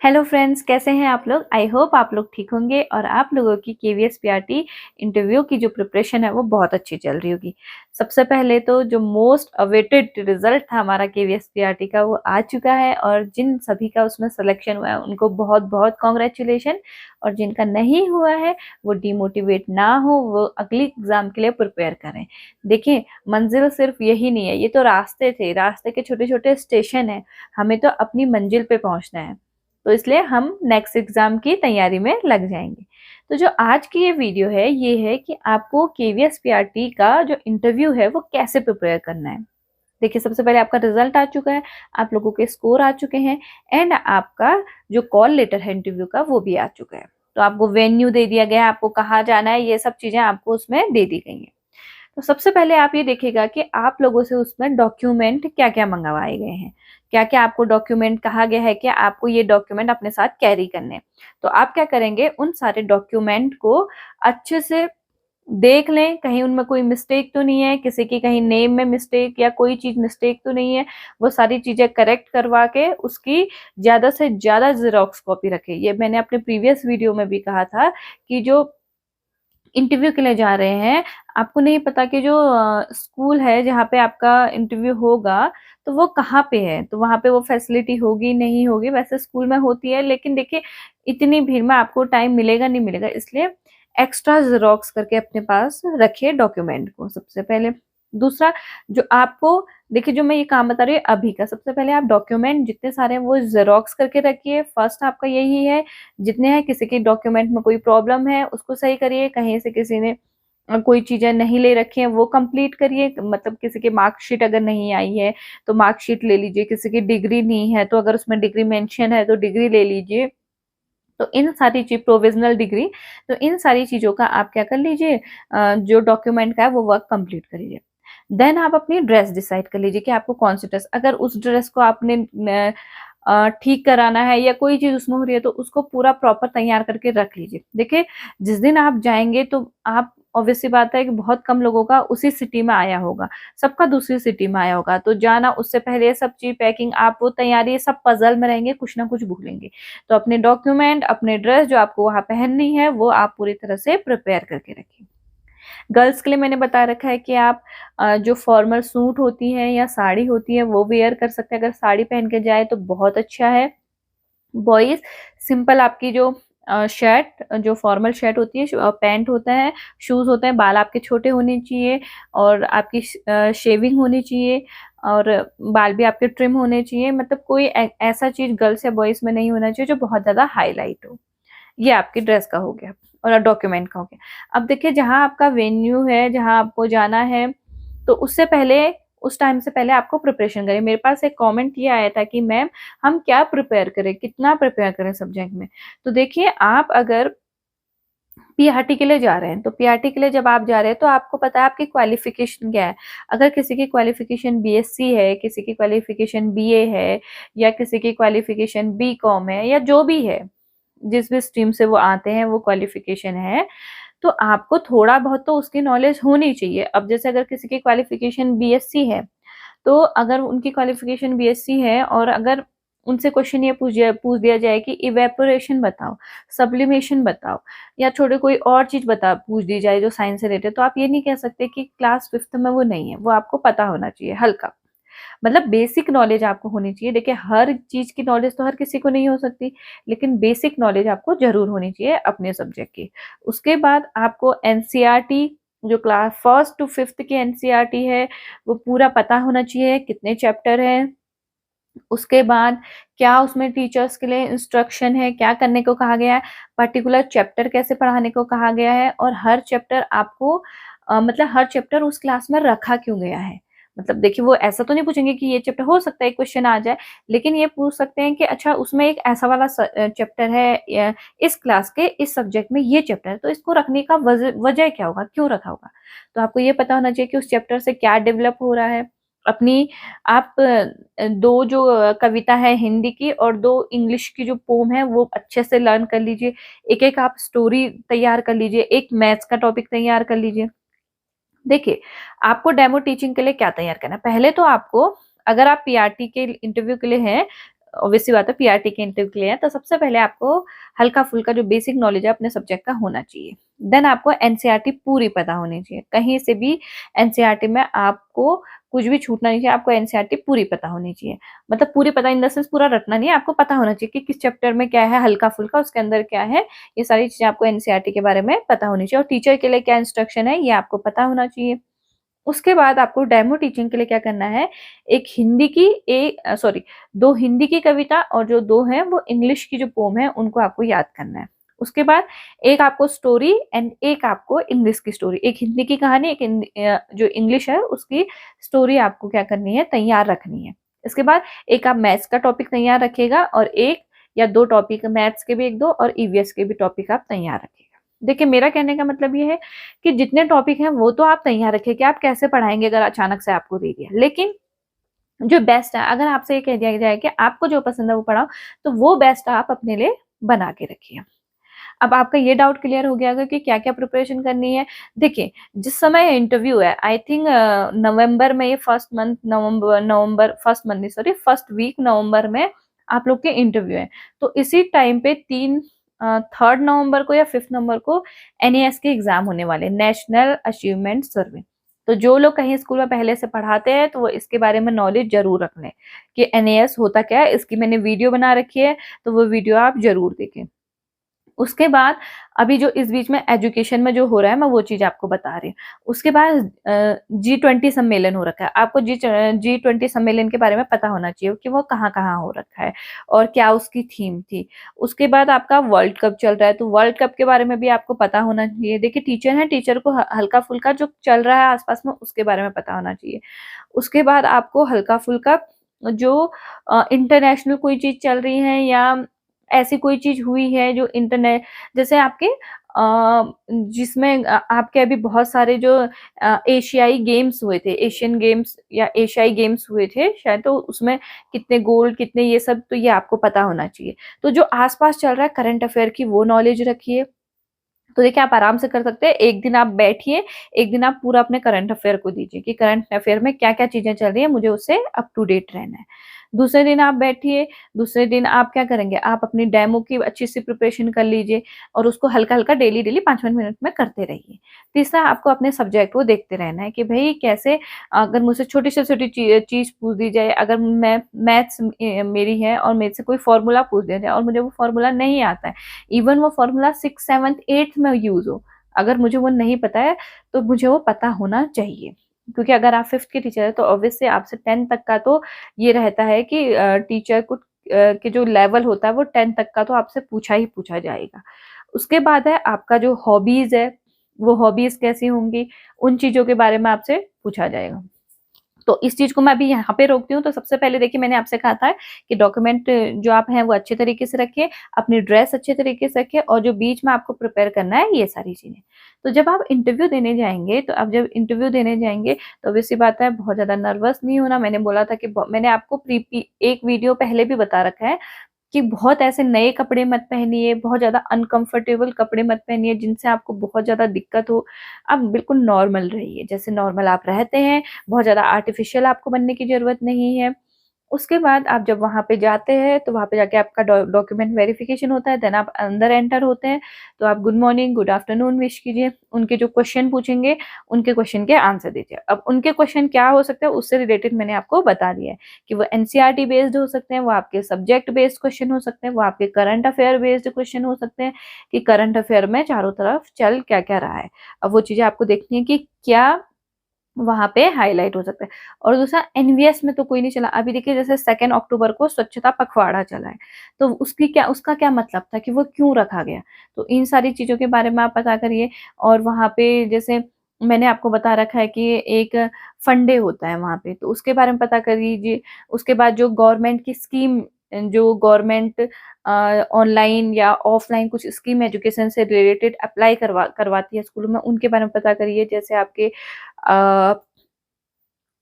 Hello friends, कैसे हैं आप लोग। आई होप आप लोग ठीक होंगे और आप लोगों की केवीएस पीआरटी इंटरव्यू की जो प्रिपरेशन है वो बहुत अच्छी चल रही होगी। सबसे पहले तो जो मोस्ट अवेटेड रिजल्ट था हमारा केवीएस पीआरटी का वो आ चुका है और जिन सभी का उसमें सिलेक्शन हुआ है उनको बहुत बहुत कॉन्ग्रेचुलेशन। और जिनका नहीं हुआ है वो डिमोटिवेट ना हो, वो अगली एग्जाम के लिए प्रिपेयर करें। देखिए, मंजिल सिर्फ यही नहीं है, ये तो रास्ते थे, रास्ते के छोटे छोटे स्टेशन है। हमें तो अपनी मंजिल पे पहुंचना है, तो इसलिए हम नेक्स्ट एग्जाम की तैयारी में लग जाएंगे। तो जो आज की ये वीडियो है ये है कि आपको केवीएस पीआरटी का जो इंटरव्यू है वो कैसे प्रिपेयर करना है। देखिए, सबसे पहले आपका रिजल्ट आ चुका है, आप लोगों के स्कोर आ चुके हैं एंड आपका जो कॉल लेटर है इंटरव्यू का वो भी आ चुका है। तो आपको वेन्यू दे दिया गया है, आपको कहाँ जाना है, ये सब चीजें आपको उसमें दे दी गई हैं। तो सबसे पहले आप ये देखिएगा कि आप लोगों से उसमें डॉक्यूमेंट क्या क्या मंगवाए गए हैं, क्या क्या आपको डॉक्यूमेंट कहा गया है कि आपको ये डॉक्यूमेंट अपने साथ कैरी करने। तो आप क्या करेंगे, उन सारे डॉक्यूमेंट को अच्छे से देख लें, कहीं उनमें कोई मिस्टेक तो नहीं है, किसी की कहीं नेम में मिस्टेक या कोई चीज मिस्टेक तो नहीं है। वो सारी चीजें करेक्ट करवा के उसकी ज्यादा से ज्यादा जेरोक्स कॉपी रखें। ये मैंने अपने प्रीवियस वीडियो में भी कहा था कि जो इंटरव्यू के लिए जा रहे हैं, आपको नहीं पता कि जो स्कूल है जहाँ पे आपका इंटरव्यू होगा तो वो कहाँ पे है, तो वहां पे वो फैसिलिटी होगी नहीं होगी। वैसे स्कूल में होती है, लेकिन देखिए इतनी भीड़ में आपको टाइम मिलेगा नहीं मिलेगा, इसलिए एक्स्ट्रा जेरोक्स करके अपने पास रखिए डॉक्यूमेंट को सबसे पहले। दूसरा, जो आपको देखिए, जो मैं ये काम बता रही हूँ अभी का, सबसे पहले आप डॉक्यूमेंट जितने सारे हैं वो जेरोक्स करके रखिए। फर्स्ट आपका यही है, जितने हैं किसी के डॉक्यूमेंट में कोई प्रॉब्लम है उसको सही करिए, कहीं से किसी ने कोई चीजें नहीं ले रखी हैं वो कंप्लीट करिए। मतलब किसी की मार्कशीट अगर नहीं आई है तो मार्कशीट ले लीजिए, किसी की डिग्री नहीं है तो अगर उसमें डिग्री मेंशन है तो डिग्री ले लीजिए। तो इन सारी चीज, प्रोविजनल डिग्री, तो इन सारी चीजों का आप क्या कर लीजिए, जो डॉक्यूमेंट का है वो वर्क कंप्लीट कर लीजिए। देन आप अपनी ड्रेस डिसाइड कर लीजिए कि आपको कौन सी ड्रेस, अगर उस ड्रेस को आपने ठीक कराना है या कोई चीज उसमें हो रही है तो उसको पूरा प्रॉपर तैयार करके रख लीजिए। देखिए, जिस दिन आप जाएंगे तो आप, ऑब्वियसली बात है कि बहुत कम लोगों का उसी सिटी में आया होगा, सबका दूसरी सिटी में आया होगा, तो जाना उससे पहले सब चीज पैकिंग, आप वो तैयारी, सब पजल में रहेंगे, कुछ ना कुछ भूलेंगे। तो अपने डॉक्यूमेंट, अपने ड्रेस जो आपको वहां पहननी है वो आप पूरी तरह से प्रिपेयर करके रखिए। गर्ल्स के लिए मैंने बता रखा है कि आप जो फॉर्मल सूट होती है या साड़ी होती है वो वेयर कर सकते हैं, अगर साड़ी पहन के जाए तो बहुत अच्छा है। बॉयज, सिंपल आपकी जो शर्ट, जो फॉर्मल शर्ट होती है, पैंट होता है, शूज होते हैं, बाल आपके छोटे होने चाहिए और आपकी शेविंग होनी चाहिए और बाल भी आपके ट्रिम होने चाहिए। मतलब कोई ऐसा चीज गर्ल्स या बॉयज में नहीं होना चाहिए जो बहुत ज्यादा हाईलाइट हो। ये आपकी ड्रेस का हो गया और डॉक्यूमेंट का हो गया। अब देखिए, जहां आपका वेन्यू है, जहां आपको जाना है, तो उससे पहले, उस टाइम से पहले आपको प्रिपरेशन करें। मेरे पास एक कमेंट ये आया था कि मैम हम क्या प्रिपेयर करें, कितना प्रिपेयर करें सब्जेक्ट में। तो देखिए, आप अगर पीआरटी के लिए जा रहे हैं तो पीआरटी के लिए जब आप जा रहे हैं तो आपको पता है आपकी क्वालिफिकेशन क्या है। अगर किसी की क्वालिफिकेशन बीएससी है, किसी की क्वालिफिकेशन बीए है, या किसी की क्वालिफिकेशन बीकॉम है, या जो भी है, जिस भी स्ट्रीम से वो आते हैं वो क्वालिफिकेशन है, तो आपको थोड़ा बहुत तो उसकी नॉलेज होनी चाहिए। अब जैसे अगर किसी की क्वालिफिकेशन बीएससी है, तो अगर उनकी क्वालिफिकेशन बीएससी है और अगर उनसे क्वेश्चन ये पूछ दिया जाए कि इवेपोरेशन बताओ, सब्लिमेशन बताओ, या छोटे कोई और चीज पूछ दी जाए जो साइंस से रिलेटेड, तो आप ये नहीं कह सकते कि क्लास फिफ्थ में वो नहीं है, वो आपको पता होना चाहिए हल्का। मतलब बेसिक नॉलेज आपको होनी चाहिए। देखिए, हर चीज की नॉलेज तो हर किसी को नहीं हो सकती, लेकिन बेसिक नॉलेज आपको जरूर होनी चाहिए अपने सब्जेक्ट की। उसके बाद आपको एनसीईआरटी, जो क्लास फर्स्ट टू फिफ्थ की एनसीईआरटी है, वो पूरा पता होना चाहिए, कितने चैप्टर हैं। उसके बाद क्या उसमें टीचर्स के लिए इंस्ट्रक्शन है, क्या करने को कहा गया है, पर्टिकुलर चैप्टर कैसे पढ़ाने को कहा गया है, और हर चैप्टर आपको मतलब हर चैप्टर उस क्लास में रखा क्यों गया है। मतलब देखिए, वो ऐसा तो नहीं पूछेंगे कि ये चैप्टर, हो सकता है क्वेश्चन आ जाए, लेकिन ये पूछ सकते हैं कि अच्छा उसमें एक ऐसा वाला चैप्टर है, इस क्लास के इस सब्जेक्ट में ये चैप्टर है, तो इसको रखने का वजह क्या होगा, क्यों रखा होगा। तो आपको ये पता होना चाहिए कि उस चैप्टर से क्या डेवलप हो रहा है। अपनी, आप दो जो कविता है हिंदी की और दो इंग्लिश की जो पोम है वो अच्छे से लर्न कर लीजिए। एक एक आप स्टोरी तैयार कर लीजिए, एक मैथ्स का टॉपिक तैयार कर लीजिए। देखिए, आपको डेमो टीचिंग के लिए क्या तैयार करना है, पहले तो आपको, अगर आप पीआरटी के इंटरव्यू के लिए हैं, ऑब्वियसली बात है पीआरटी के इंटरव्यू के लिए है, तो सबसे पहले आपको हल्का फुल्का जो बेसिक नॉलेज है अपने सब्जेक्ट का होना चाहिए। देन आपको एनसीईआरटी पूरी पता होनी चाहिए, कहीं से भी एनसीईआरटी में आपको कुछ भी छूटना नहीं चाहिए, आपको एनसीईआरटी पूरी पता होनी चाहिए। मतलब पूरी पता इन द सेंस पूरा रटना नहीं है, आपको पता होना चाहिए कि किस चैप्टर में क्या है, हल्का फुल्का उसके अंदर क्या है, ये सारी चीजें आपको एनसीईआरटी के बारे में पता होनी चाहिए। और टीचर के लिए क्या इंस्ट्रक्शन है ये आपको पता होना चाहिए। उसके बाद आपको डेमो टीचिंग के लिए क्या करना है, एक हिंदी की दो हिंदी की कविता और जो दो हैं वो इंग्लिश की जो पोम है उनको आपको याद करना है। उसके बाद एक आपको स्टोरी एंड एक आपको इंग्लिश की स्टोरी, एक हिंदी की कहानी, एक जो इंग्लिश है उसकी स्टोरी आपको क्या करनी है, तैयार रखनी है। इसके बाद एक आप मैथ्स का टॉपिक तैयार रखिएगा और एक या दो टॉपिक मैथ्स के भी एक दो और ईवीएस के भी टॉपिक आप तैयार रखिएगा। देखिए मेरा कहने का मतलब ये है कि जितने टॉपिक हैं वो तो आप तैयार रखिए कि आप कैसे पढ़ाएंगे अगर अचानक से आपको दे दिया, लेकिन जो बेस्ट है अगर आपसे ये कह दिया जाए कि आपको जो पसंद है वो पढ़ाओ, तो वो बेस्ट आप अपने लिए बना के रखिए। अब आपका ये डाउट क्लियर हो गया होगा कि क्या क्या प्रिपरेशन करनी है। देखिए जिस समय इंटरव्यू है, आई थिंक नवंबर में, ये फर्स्ट मंथ नवंबर फर्स्ट मंथ नहीं सॉरी फर्स्ट वीक नवंबर में आप लोग के इंटरव्यू है। तो इसी टाइम पे 3 नवंबर को या 5 नवंबर को एनएएस के एग्जाम होने वाले, नेशनल अचीवमेंट सर्वे। तो जो लोग कहीं स्कूल में पहले से पढ़ाते हैं तो वो इसके बारे में नॉलेज जरूर रख लें कि एनएएस होता क्या है। इसकी मैंने वीडियो बना रखी है, तो वो वीडियो आप जरूर देखें। उसके बाद अभी जो इस बीच में एजुकेशन में जो हो रहा है मैं वो चीज आपको बता रही हूँ। उसके बाद G20 सम्मेलन हो रखा है, आपको G20 सम्मेलन के बारे में पता होना चाहिए कि वो कहाँ कहाँ हो रखा है और क्या उसकी थीम थी। उसके बाद आपका वर्ल्ड कप चल रहा है, तो वर्ल्ड कप के बारे में भी आपको पता होना चाहिए। देखिए टीचर है, टीचर को हल्का फुल्का जो चल रहा है आसपास में उसके बारे में पता होना चाहिए। उसके बाद आपको हल्का फुल्का जो इंटरनेशनल कोई चीज चल रही है या ऐसी कोई चीज हुई है जो इंटरनेट, जैसे आपके जिसमें आपके अभी बहुत सारे जो एशियाई गेम्स हुए थे, एशियन गेम्स या एशियाई गेम्स हुए थे शायद, तो उसमें कितने गोल्ड कितने ये सब, तो ये आपको पता होना चाहिए। तो जो आसपास चल रहा है करंट अफेयर की वो नॉलेज रखिए। तो देखिए आप आराम से कर सकते हैं, एक दिन आप बैठिए, एक दिन आप पूरा अपने करंट अफेयर को दीजिए कि करंट अफेयर में क्या क्या चीजें चल रही है, मुझे उससे अप टू डेट रहना है। दूसरे दिन आप बैठिए, दूसरे दिन आप क्या करेंगे, आप अपनी डेमो की अच्छी सी प्रिपरेशन कर लीजिए और उसको हल्का हल्का डेली डेली 5-5 मिनट में करते रहिए। तीसरा आपको अपने सब्जेक्ट को देखते रहना है कि भाई कैसे, अगर मुझसे छोटी से छोटी चीज पूछ दी जाए, अगर मैं मैथ्स मेरी है और मेरे से कोई फॉर्मूला पूछ दिया जाए और मुझे वो फॉर्मूला नहीं आता है, इवन वो फॉर्मूला 6, 7, 8 में यूज हो, अगर मुझे वो नहीं पता है तो मुझे वो पता होना चाहिए। क्योंकि अगर आप 5th के टीचर है तो ऑब्वियसली आपसे 10th तक का तो ये रहता है कि टीचर को के जो लेवल होता है वो 10th तक का तो आपसे पूछा ही पूछा जाएगा। उसके बाद है आपका जो हॉबीज है, वो हॉबीज कैसी होंगी, उन चीजों के बारे में आपसे पूछा जाएगा। तो इस चीज को मैं अभी यहाँ पे रोकती हूँ। तो सबसे पहले देखिए मैंने आपसे कहा था कि डॉक्यूमेंट जो आप हैं वो अच्छे तरीके से रखिए, अपनी ड्रेस अच्छे तरीके से रखिए और जो बीच में आपको प्रिपेयर करना है ये सारी चीजें। तो जब आप इंटरव्यू देने जाएंगे, तो अब जब इंटरव्यू देने जाएंगे तो वैसी बात है बहुत ज्यादा नर्वस नहीं होना। मैंने बोला था कि मैंने आपको एक वीडियो पहले भी बता रखा है कि बहुत ऐसे नए कपड़े मत पहनिए, बहुत ज़्यादा अनकंफर्टेबल कपड़े मत पहनिए जिनसे आपको बहुत ज़्यादा दिक्कत हो। आप बिल्कुल नॉर्मल रहिए, जैसे नॉर्मल आप रहते हैं, बहुत ज़्यादा आर्टिफिशियल आपको बनने की ज़रूरत नहीं है। उसके बाद आप जब वहाँ पे जाते हैं तो वहाँ पे जाके आपका डॉक्यूमेंट वेरिफिकेशन होता है, देन आप अंदर एंटर होते हैं। तो आप good morning good afternoon wish कीजिए, उनके जो क्वेश्चन पूछेंगे उनके क्वेश्चन के आंसर दीजिए। अब उनके क्वेश्चन क्या हो सकते हैं उससे रिलेटेड मैंने आपको बता दिया है कि वो एनसीईआरटी बेस्ड हो सकते हैं, वो आपके सब्जेक्ट बेस्ड क्वेश्चन हो सकते हैं, वो आपके करंट अफेयर बेस्ड क्वेश्चन हो सकते हैं कि करंट अफेयर में चारों तरफ चल क्या क्या रहा है। अब वो चीजें आपको देखनी है कि क्या वहां पे हाईलाइट हो सकता है। और दूसरा एनवीएस में तो कोई नहीं चला, अभी देखिए जैसे 2 अक्टूबर को स्वच्छता पखवाड़ा चला है, तो उसका क्या मतलब था कि वो क्यों रखा गया, तो इन सारी चीजों के बारे में आप पता करिए। और वहां पे जैसे मैंने आपको बता रखा है कि एक फंडे होता है वहां पे, तो उसके बारे में पता कर लीजिए। उसके बाद जो गवर्नमेंट की स्कीम, जो गवर्नमेंट ऑनलाइन या ऑफलाइन कुछ स्कीम एजुकेशन से रिलेटेड अप्लाई करवाती है स्कूलों में, उनके बारे में पता करिए। अ,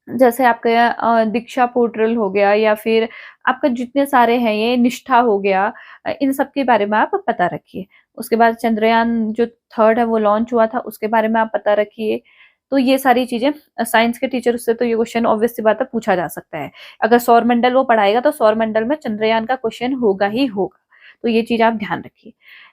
जैसे आपका दीक्षा पोर्टल हो गया या फिर आपका जितने सारे हैं, ये निष्ठा हो गया, इन सब के बारे में आप पता रखिए। उसके बाद चंद्रयान जो 3rd है वो लॉन्च हुआ था, उसके बारे में आप पता रखिए। तो ये सारी चीजें साइंस के टीचर से तो ये क्वेश्चन ऑब्वियस सी बात है पूछा जा सकता है। अगर सौर मंडल वो पढ़ाएगा तो सौर मंडल में चंद्रयान का क्वेश्चन होगा ही होगा। तो ये चीज आप ध्यान रखिए।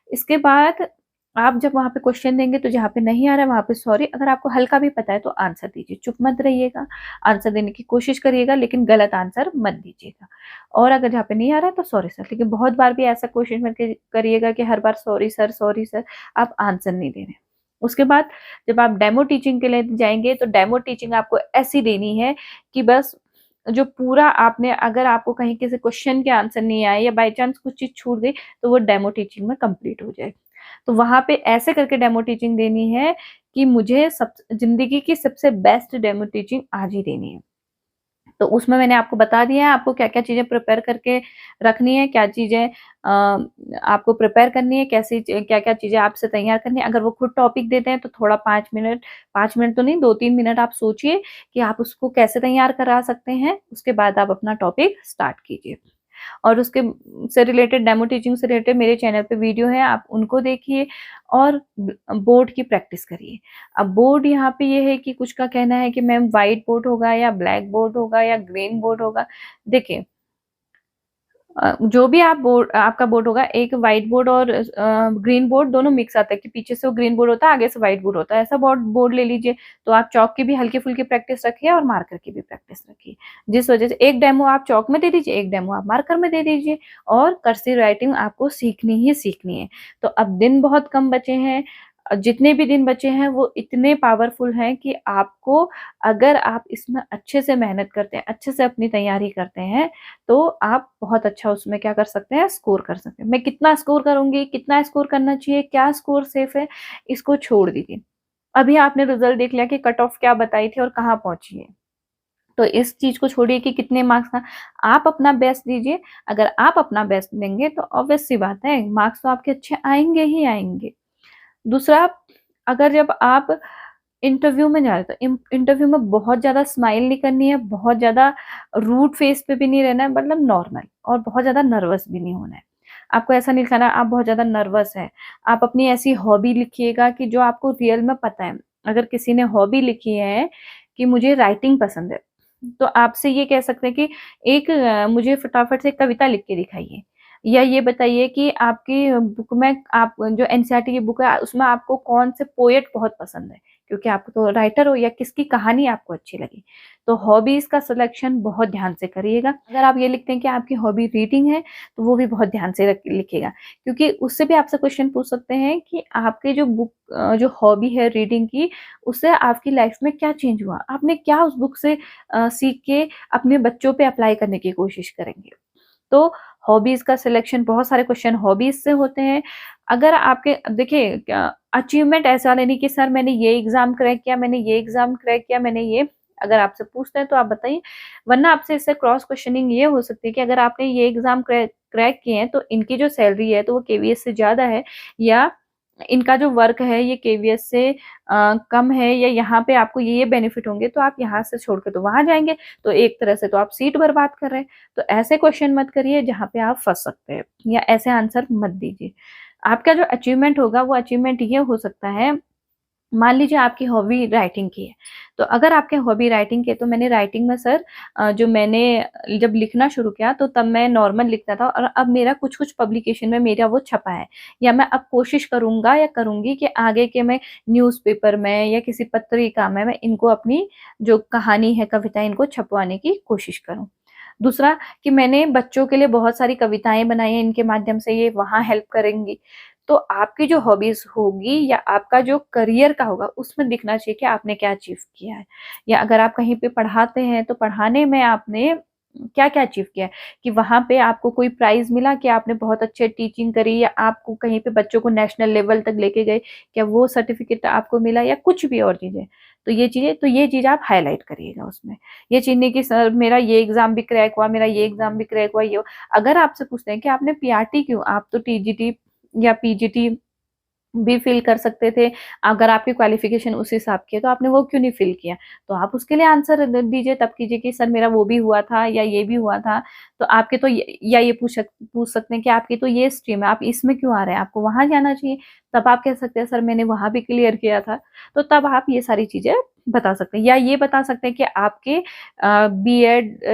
इसके बाद आप जब वहां पे क्वेश्चन देंगे तो जहाँ पे नहीं आ रहा है वहां पे सॉरी, अगर आपको हल्का भी पता है तो आंसर दीजिए, चुप मत रहिएगा, आंसर देने की कोशिश करिएगा, लेकिन गलत आंसर मत दीजिएगा। और अगर जहाँ पे नहीं आ रहा है तो सॉरी सर, लेकिन बहुत बार भी ऐसा क्वेश्चन मत करिएगा कि हर बार सॉरी सर आप आंसर नहीं दे रहे। उसके बाद जब आप डेमो टीचिंग के लिए जाएंगे तो डेमो टीचिंग आपको ऐसी देनी है कि बस जो पूरा आपने, अगर आपको कहीं किसी क्वेश्चन के आंसर नहीं आए या बाई चांस कुछ चीज छूट गई तो वो डेमो टीचिंग में कंप्लीट हो जाए। तो वहां पे ऐसे करके डेमो टीचिंग देनी है कि मुझे सब जिंदगी की सबसे बेस्ट डेमो टीचिंग आज ही देनी है। तो उसमें मैंने आपको बता दिया है आपको क्या क्या चीजें प्रिपेयर करके रखनी है, क्या चीजें आपको प्रिपेयर करनी है, कैसी क्या क्या चीजें आपसे तैयार करनी है। अगर वो खुद टॉपिक देते हैं तो थोड़ा 5 मिनट, 5 मिनट तो नहीं 2-3 मिनट आप सोचिए कि आप उसको कैसे तैयार करा सकते हैं। उसके बाद आप अपना टॉपिक स्टार्ट कीजिए। और उसके से रिलेटेड, डेमो टीचिंग से रिलेटेड मेरे चैनल पे वीडियो है, आप उनको देखिए और बोर्ड की प्रैक्टिस करिए। अब बोर्ड यहाँ पे ये है कि कुछ का कहना है कि मैम व्हाइट बोर्ड होगा या ब्लैक बोर्ड होगा या ग्रीन बोर्ड होगा। देखिए जो भी आप बोर्ड, आपका बोर्ड होगा, एक व्हाइट बोर्ड और ग्रीन बोर्ड दोनों मिक्स आता है कि पीछे से वो ग्रीन बोर्ड होता है, आगे से व्हाइट बोर्ड होता है, ऐसा बोर्ड बोर्ड ले लीजिए। तो आप चौक की भी हल्की फुल्की प्रैक्टिस रखिए और मार्कर की भी प्रैक्टिस रखिए। जिस वजह से एक डेमो आप चौक में दे दीजिए, एक डेमो आप मार्कर में दे दीजिए, और कर्सिव राइटिंग आपको सीखनी ही सीखनी है। तो अब दिन बहुत कम बचे हैं, जितने भी दिन बचे हैं वो इतने पावरफुल हैं कि आपको, अगर आप इसमें अच्छे से मेहनत करते हैं, अच्छे से अपनी तैयारी करते हैं, तो आप बहुत अच्छा उसमें क्या कर सकते हैं, स्कोर कर सकते हैं। मैं कितना स्कोर करूंगी, कितना स्कोर करना चाहिए, क्या स्कोर सेफ है, इसको छोड़ दीजिए। अभी आपने रिजल्ट देख लिया कि कट ऑफ क्या बताई थी और कहाँ पहुंची है, तो इस चीज को छोड़िए कि कितने मार्क्स का। आप अपना बेस्ट दीजिए। अगर आप अपना बेस्ट देंगे तो ऑब्वियस सी बात है मार्क्स तो आपके अच्छे आएंगे ही आएंगे। दूसरा, अगर जब आप इंटरव्यू में जा रहे हो तो इंटरव्यू में बहुत ज्यादा स्माइल नहीं करनी है, बहुत ज्यादा रूड फेस पे भी नहीं रहना है, मतलब नॉर्मल, और बहुत ज्यादा नर्वस भी नहीं होना है। आपको ऐसा नहीं लिखाना आप बहुत ज्यादा नर्वस है। आप अपनी ऐसी हॉबी लिखिएगा कि जो आपको रियल में पता है। अगर किसी ने हॉबी लिखी है कि मुझे राइटिंग पसंद है, तो आपसे ये कह सकते हैं कि एक मुझे फटाफट से कविता लिख के दिखाइए, या ये बताइए कि आपकी बुक में, आप जो एनसीईआरटी की बुक है उसमें आपको कौन से पोएट बहुत पसंद है, क्योंकि आप तो राइटर हो, या किसकी कहानी आपको अच्छी लगी। तो हॉबीज का सिलेक्शन बहुत ध्यान से करिएगा। अगर आप ये लिखते हैं कि आपकी हॉबी रीडिंग है तो वो भी बहुत ध्यान से लिखिएगा, क्योंकि उससे भी आपसे क्वेश्चन पूछ सकते हैं कि आपके जो बुक, जो हॉबी है रीडिंग की, उससे आपकी लाइफ में क्या चेंज हुआ, आपने क्या उस बुक से सीख के अपने बच्चों पे अप्लाई करने की कोशिश करेंगे। तो हॉबीज का सिलेक्शन, बहुत सारे क्वेश्चन हॉबीज से होते हैं। अगर आपके, देखिए अचीवमेंट ऐसा नहीं कि सर मैंने ये एग्जाम क्रैक किया, मैंने ये एग्जाम क्रैक किया, मैंने ये, अगर आपसे पूछते हैं तो आप बताइए। वरना आपसे इससे क्रॉस क्वेश्चनिंग ये हो सकती है कि अगर आपने ये एग्जाम क्रैक किए हैं तो इनकी जो सैलरी है तो वो केवीएस से ज्यादा है, या इनका जो वर्क है ये केवीएस से कम है, या यहाँ पे आपको ये बेनिफिट होंगे तो आप यहाँ से छोड़ के तो वहां जाएंगे, तो एक तरह से तो आप सीट बर्बाद कर रहे हैं। तो ऐसे क्वेश्चन मत करिए जहाँ पे आप फंस सकते हैं, या ऐसे आंसर मत दीजिए। आपका जो अचीवमेंट होगा वो अचीवमेंट ये हो सकता है, मान लीजिए आपकी हॉबी राइटिंग की है, तो अगर आपके हॉबी राइटिंग की है तो मैंने राइटिंग में सर जो मैंने जब लिखना शुरू किया तो तब मैं नॉर्मल लिखता था, और अब मेरा कुछ कुछ पब्लिकेशन में मेरा वो छपा है, या मैं अब कोशिश करूंगा या करूंगी कि आगे के मैं न्यूज़पेपर में या किसी पत्रिका में मैं इनको अपनी जो कहानी है, कविता, इनको छपवाने की कोशिश करूं। दूसरा कि मैंने बच्चों के लिए बहुत सारी कविताएं बनाई हैं, इनके माध्यम से ये वहां हेल्प करेंगी। तो आपकी जो हॉबीज होगी या आपका जो करियर का होगा उसमें दिखना चाहिए कि आपने क्या अचीव किया है। या अगर आप कहीं पे पढ़ाते हैं तो पढ़ाने में आपने क्या क्या अचीव किया है, कि वहां पे आपको कोई प्राइज मिला, कि आपने बहुत अच्छे टीचिंग करी, या आपको कहीं पे बच्चों को नेशनल लेवल तक लेके गए, क्या वो सर्टिफिकेट आपको मिला, या कुछ भी और चीजें। तो ये चीज आप हाईलाइट करिएगा उसमें। ये चीज नहीं कि सर मेरा ये एग्जाम भी क्रैक हुआ, मेरा ये एग्जाम भी क्रैक हुआ, ये अगर आपसे पूछते हैं कि आपने पीआरटी क्यों, आप तो टीजीटी या पीजीटी भी फिल कर सकते थे। अगर आपकी क्वालिफ़िकेशन उस हिसाब की है, तो आपने वो क्यों नहीं फिल किया? तो आप उसके लिए आंसर द दीजिए, तब कीजिए कि सर मेरा वो भी हुआ था या ये भी हुआ था। तो आपके तो य या ये पूछ सकते हैं कि आपकी तो ये स्ट्रीम है, आप इसमें क्यों आ रहे हैं? आपको वहाँ जाना चाहिए। तब आप कह सकते हैं सर मैंने वहाँ भी क्लियर किया था। तो तब आप ये सारी चीज़ें बता सकते हैं, या ये बता सकते हैं कि आपके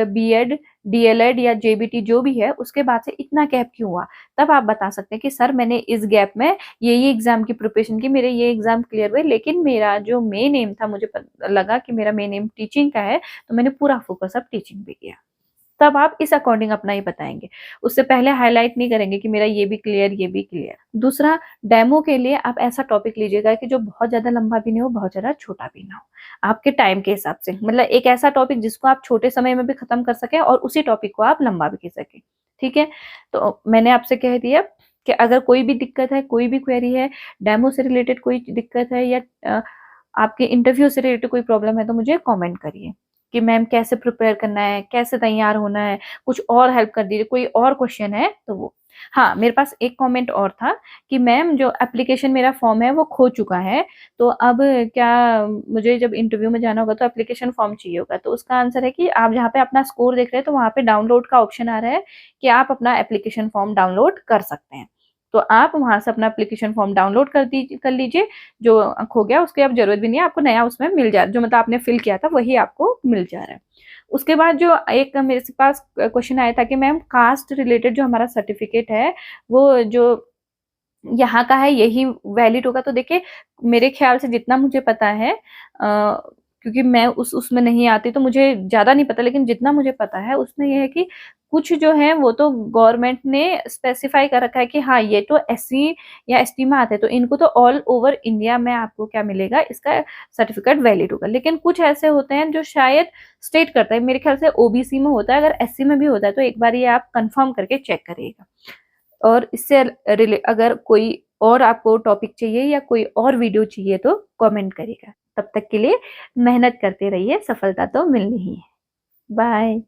बीएड, डीएलएड या जेबीटी जो भी है, उसके बाद से इतना गैप क्यों हुआ? तब आप बता सकते हैं कि सर मैंने इस गैप में ये एग्जाम की प्रिपरेशन की, मेरे ये एग्जाम क्लियर हुए, लेकिन मेरा जो मेन एम था, मुझे लगा कि मेरा मेन एम टीचिंग का है, तो मैंने पूरा फोकस अब टीचिंग पे किया। तब आप इस अकॉर्डिंग अपना ही बताएंगे। उससे पहले हाईलाइट नहीं करेंगे कि मेरा ये भी क्लियर, ये भी क्लियर। दूसरा, डेमो के लिए आप ऐसा टॉपिक लीजिएगा कि जो बहुत ज्यादा लंबा भी नहीं हो, बहुत ज्यादा छोटा भी ना हो, आपके टाइम के हिसाब से। मतलब एक ऐसा टॉपिक जिसको आप छोटे समय में भी खत्म कर सके और उसी टॉपिक को आप लंबा भी कर सके। ठीक है, तो मैंने आपसे कह दिया कि अगर कोई भी दिक्कत है, कोई भी क्वेरी है, डेमो से रिलेटेड कोई दिक्कत है, या आपके इंटरव्यू से रिलेटेड कोई प्रॉब्लम है, तो मुझे कमेंट करिए कि मैम कैसे प्रिपेयर करना है, कैसे तैयार होना है, कुछ और हेल्प कर दीजिए, कोई और क्वेश्चन है तो वो। हाँ, मेरे पास एक कमेंट और था कि मैम जो एप्लीकेशन मेरा फॉर्म है वो खो चुका है, तो अब क्या मुझे जब इंटरव्यू में जाना होगा तो एप्लीकेशन फॉर्म चाहिए होगा? तो उसका आंसर है कि आप जहाँ पे अपना स्कोर देख रहे हैं, तो वहाँ पे डाउनलोड का ऑप्शन आ रहा है कि आप अपना एप्लीकेशन फॉर्म डाउनलोड कर सकते हैं। तो आप वहां से अपना एप्लीकेशन फॉर्म डाउनलोड कर लीजिए। जो खो गया उसकी अब जरूरत भी नहीं है, आपको नया उसमें मिल जा, जो मतलब आपने फिल किया था वही आपको मिल जा रहा है। उसके बाद जो एक मेरे पास क्वेश्चन आया था कि मैम कास्ट रिलेटेड जो हमारा सर्टिफिकेट है, वो जो यहाँ का है यही वैलिड होगा? तो देखिए, मेरे ख्याल से जितना मुझे पता है, क्योंकि मैं उसमें नहीं आती तो मुझे ज्यादा नहीं पता, लेकिन जितना मुझे पता है उसमें यह है कि कुछ जो है वो तो गवर्नमेंट ने स्पेसिफाई कर रखा है कि हाँ ये तो एससी या एसटी में आते हैं, तो इनको तो ऑल ओवर इंडिया में आपको क्या मिलेगा, इसका सर्टिफिकेट वैलिड होगा। लेकिन कुछ ऐसे होते हैं जो शायद स्टेट करता है, मेरे ख्याल से ओबीसी में होता है, अगर एससी में भी होता है तो एक बार ये आप कंफर्म करके चेक करिएगा। और इससे अगर कोई और आपको टॉपिक चाहिए या कोई और वीडियो चाहिए तो कमेंट करिएगा। तब तक के लिए मेहनत करते रहिए, सफलता तो मिलनी ही है। बाय।